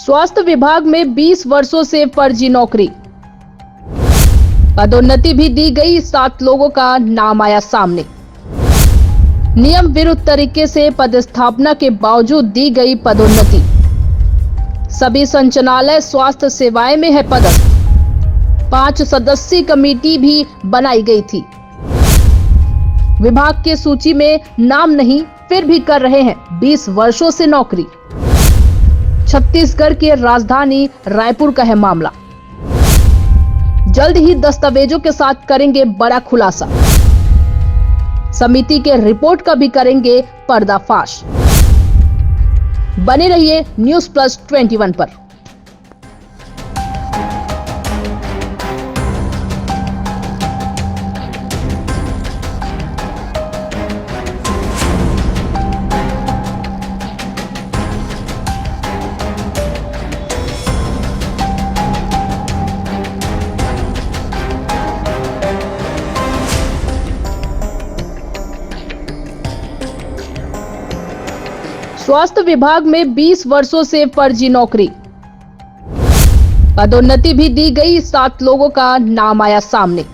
स्वास्थ्य विभाग में 20 वर्षों से फर्जी नौकरी, पदोन्नति भी दी गई, 7 लोगों का नाम आया सामने। नियम विरुद्ध तरीके से पदस्थापना के बावजूद दी गई पदोन्नति, सभी संचालनालय स्वास्थ्य सेवाएं में है पदस्थ। 5 सदस्यीय कमेटी भी बनाई गई थी। विभाग के सूची में नाम नहीं, फिर भी कर रहे हैं 20 वर्षों से नौकरी। छत्तीसगढ़ के राजधानी रायपुर का है मामला। जल्द ही दस्तावेजों के साथ करेंगे बड़ा खुलासा। समिति के रिपोर्ट का भी करेंगे पर्दाफाश। बने रहिए News+21 पर। स्वास्थ्य विभाग में 20 वर्षों से फर्जी नौकरी, पदोन्नति भी दी गई, 7 लोगों का नाम आया सामने।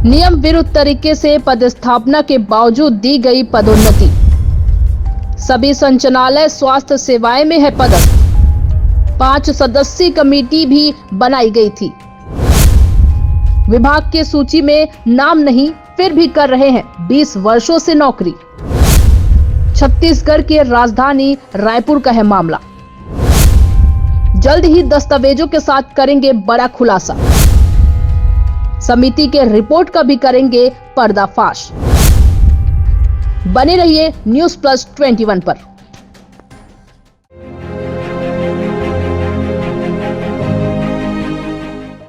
नियम विरुद्ध तरीके से पदस्थापना के बावजूद दी गई पदोन्नति, सभी संचालनालय स्वास्थ्य सेवाएं में है पदस्थ। 5 सदस्यीय कमेटी भी बनाई गई थी। विभाग के सूची में नाम नहीं, फिर भी कर रहे हैं 20 वर्षों से नौकरी। छत्तीसगढ़ के राजधानी रायपुर का है मामला। जल्द ही दस्तावेजों के साथ करेंगे बड़ा खुलासा। समिति के रिपोर्ट का भी करेंगे पर्दाफाश। बने रहिए News+21 पर।